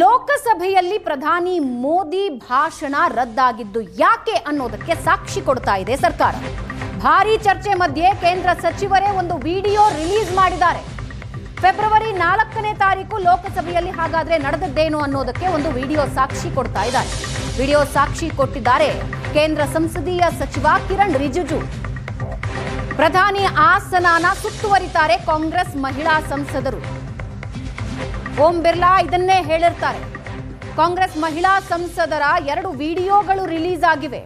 ಲೋಕಸಭೆಯಲ್ಲಿ ಪ್ರಧಾನಿ ಮೋದಿ ಭಾಷಣ ರದ್ದಾಗಿದ್ದು ಯಾಕೆ ಅನ್ನೋದಕ್ಕೆ ಸಾಕ್ಷಿ ಕೊಡ್ತಾ ಇದೆ ಸರ್ಕಾರ. ಭಾರೀ ಚರ್ಚೆ ಮಧ್ಯೆ ಕೇಂದ್ರ ಸಚಿವರೇ ಒಂದು ವಿಡಿಯೋ ರಿಲೀಸ್ ಮಾಡಿದ್ದಾರೆ. ಫೆಬ್ರವರಿ 4ನೇ ತಾರೀಕು ಲೋಕಸಭೆಯಲ್ಲಿ ಹಾಗಾದ್ರೆ ನಡೆದದ್ದೇನು ಅನ್ನೋದಕ್ಕೆ ಒಂದು ವಿಡಿಯೋ ಸಾಕ್ಷಿ ಕೊಡ್ತಾ ಇದ್ದಾರೆ. ವಿಡಿಯೋ ಸಾಕ್ಷಿ ಕೊಟ್ಟಿದ್ದಾರೆ ಕೇಂದ್ರ ಸಂಸದೀಯ ಸಚಿವ ಕಿರಣ್ ರಿಜಿಜು. ಪ್ರಧಾನಿ ಆಸನನ ಸುತ್ತುವರಿತಾರೆ ಕಾಂಗ್ರೆಸ್ ಮಹಿಳಾ ಸಂಸದರು. ಓಂ ಬಿರ್ಲಾ ಇದನ್ನೇ ಹೇಳಿರ್ತಾರೆ. ಕಾಂಗ್ರೆಸ್ ಮಹಿಳಾ ಸಂಸದರ 2 ವಿಡಿಯೋಗಳು ರಿಲೀಸ್ ಆಗಿವೆ.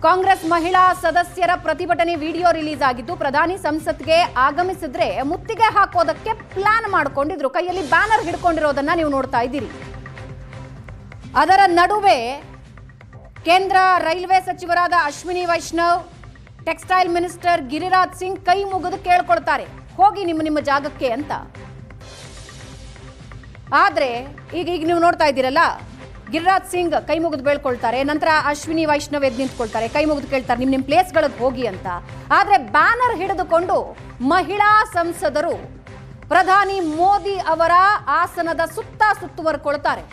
ಕಾಂಗ್ರೆಸ್ ಮಹಿಳಾ ಸದಸ್ಯರ ಪ್ರತಿಭಟನೆ ವಿಡಿಯೋ ರಿಲೀಸ್ ಆಗಿದ್ದು, ಪ್ರಧಾನಿ ಸಂಸತ್ಗೆ ಆಗಮಿಸಿದ್ರೆ ಮುತ್ತಿಗೆ ಹಾಕೋದಕ್ಕೆ ಪ್ಲಾನ್ ಮಾಡಿಕೊಂಡಿದ್ರು. ಕೈಯಲ್ಲಿ ಬ್ಯಾನರ್ ಹಿಡ್ಕೊಂಡಿರೋದನ್ನ ನೀವು ನೋಡ್ತಾ ಇದ್ದೀರಿ. ಅದರ ನಡುವೆ ಕೇಂದ್ರ ರೈಲ್ವೆ ಸಚಿವರಾದ ಅಶ್ವಿನಿ ವೈಷ್ಣವ್, ಟೆಕ್ಸ್ಟೈಲ್ ಮಿನಿಸ್ಟರ್ ಗಿರಿರಾಜ್ ಸಿಂಗ್ ಕೈ ಮುಗಿದು ಕೇಳ್ಕೊಳ್ತಾರೆ, ಹೋಗಿ ನಿಮ್ಮ ಜಾಗಕ್ಕೆ ಅಂತ. ಆದ್ರೆ ಈಗ ನೀವು ನೋಡ್ತಾ ಇದ್ದೀರಲ್ಲ, ಗಿರಿರಾಜ್ ಸಿಂಗ್ ಕೈ ಮುಗಿದು ಬೇಳ್ಕೊಳ್ತಾರೆ. ನಂತರ ಅಶ್ವಿನಿ ವೈಷ್ಣವ್ ಎದ್ದು ನಿಂತ್ಕೊಳ್ತಾರೆ, ಕೈ ಮುಗಿದು ಕೇಳ್ತಾರೆ ನಿಮ್ಮ ಪ್ಲೇಸ್ಗಳಿಗೆ ಹೋಗಿ ಅಂತ. ಆದ್ರೆ ಬ್ಯಾನರ್ ಹಿಡಿದುಕೊಂಡು ಮಹಿಳಾ ಸಂಸದರು ಪ್ರಧಾನಿ ಮೋದಿ ಅವರ ಆಸನದ ಸುತ್ತುವರ್ಕೊಳ್ತಾರೆ.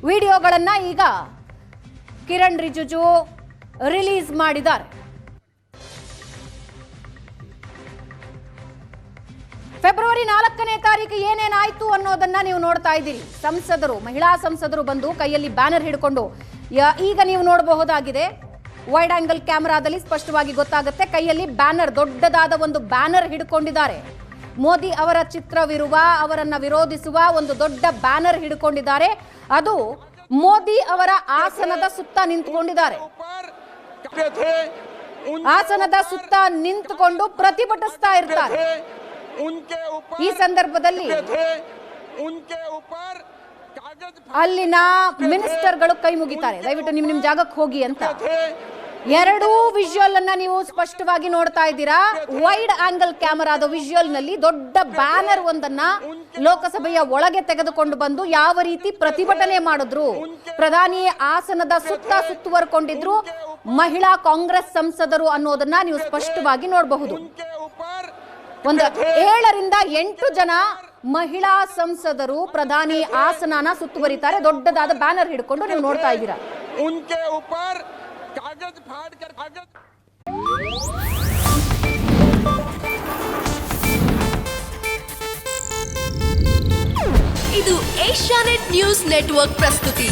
ವಿಡಿಯೋಗಳನ್ನ ಈಗ ಕಿರಣ್ ರಿಜಿಜು ರಿಲೀಸ್ ಮಾಡಿದ್ದಾರೆ. ಫೆಬ್ರವರಿ 4ನೇ ತಾರೀಕು ಏನೇನಾಯ್ತು ಅನ್ನೋದನ್ನ ನೀವು ನೋಡ್ತಾ ಇದ್ದೀರಿ. ಮಹಿಳಾ ಸಂಸದರು ಬಂದು ಕೈಯಲ್ಲಿ ಬ್ಯಾನರ್ ಹಿಡ್ಕೊಂಡು, ಈಗ ನೀವು ನೋಡಬಹುದಾಗಿದೆ, ವೈಡ್ ಆಂಗಲ್ ಕ್ಯಾಮೆರಾದಲ್ಲಿ ಸ್ಪಷ್ಟವಾಗಿ ಗೊತ್ತಾಗುತ್ತೆ. ಕೈಯಲ್ಲಿ ಬ್ಯಾನರ್, ದೊಡ್ಡದಾದ ಒಂದು ಬ್ಯಾನರ್ ಹಿಡ್ಕೊಂಡಿದ್ದಾರೆ. ಮೋದಿ ಅವರ ಚಿತ್ರವಿರುವ, ಅವರನ್ನ ವಿರೋಧಿಸುವ ಒಂದು ದೊಡ್ಡ ಬ್ಯಾನರ್ ಹಿಡ್ಕೊಂಡಿದ್ದಾರೆ. ಅದು ಮೋದಿ ಅವರ ಆಸನದ ಸುತ್ತ ನಿಂತುಕೊಂಡಿದ್ದಾರೆ. ಆಸನದ ಸುತ್ತ ನಿಂತುಕೊಂಡು ಪ್ರತಿಭಟಿಸ್ತಾ ಇರ್ತಾರೆ. ಈ ಸಂದರ್ಭದಲ್ಲಿ ಅಲ್ಲಿನ ಮಿನಿಸ್ಟರ್ಗಳು ಕೈ ಮುಗಿತಾರೆ, ದಯವಿಟ್ಟು ನಿಮ್ ಜಾಗಕ್ಕೆ ಹೋಗಿ ಅಂತ. 2 ವಿಜುವಲ್ ಅನ್ನ ನೀವು ಸ್ಪಷ್ಟವಾಗಿ ನೋಡ್ತಾ ಇದ್ದೀರಾ. ವೈಡ್ ಆಂಗಲ್ ಕ್ಯಾಮೆರಾದ ವಿಜುವಲ್ ನಲ್ಲಿ ದೊಡ್ಡ ಬ್ಯಾನರ್ ಒಂದನ್ನ ಲೋಕಸಭೆಯ ಒಳಗೆ ತೆಗೆದುಕೊಂಡು ಬಂದು ಯಾವ ರೀತಿ ಪ್ರತಿಭಟನೆ ಮಾಡಿದ್ರು, ಪ್ರಧಾನಿ ಆಸನದ ಸುತ್ತುವರ್ಕೊಂಡಿದ್ರು ಮಹಿಳಾ ಕಾಂಗ್ರೆಸ್ ಸಂಸದರು ಅನ್ನೋದನ್ನ ನೀವು ಸ್ಪಷ್ಟವಾಗಿ ನೋಡಬಹುದು. ಒಂದು 7 ರಿಂದ 8 ಜನ ಮಹಿಳಾ ಸಂಸದರು ಪ್ರಧಾನಿ ಆಸನನ ಸುತ್ತುವರಿತಾರೆ. ದೊಡ್ಡದಾದ ಬ್ಯಾನರ್ ಹಿಡ್ಕೊಂಡು ನೀವು ನೋಡ್ತಾ ಇದ್ದೀರಾ. ಇದು ಏಷ್ಯಾನೆಟ್ ನ್ಯೂಸ್ ನೆಟ್ವರ್ಕ್ ಪ್ರಸ್ತುತಿ.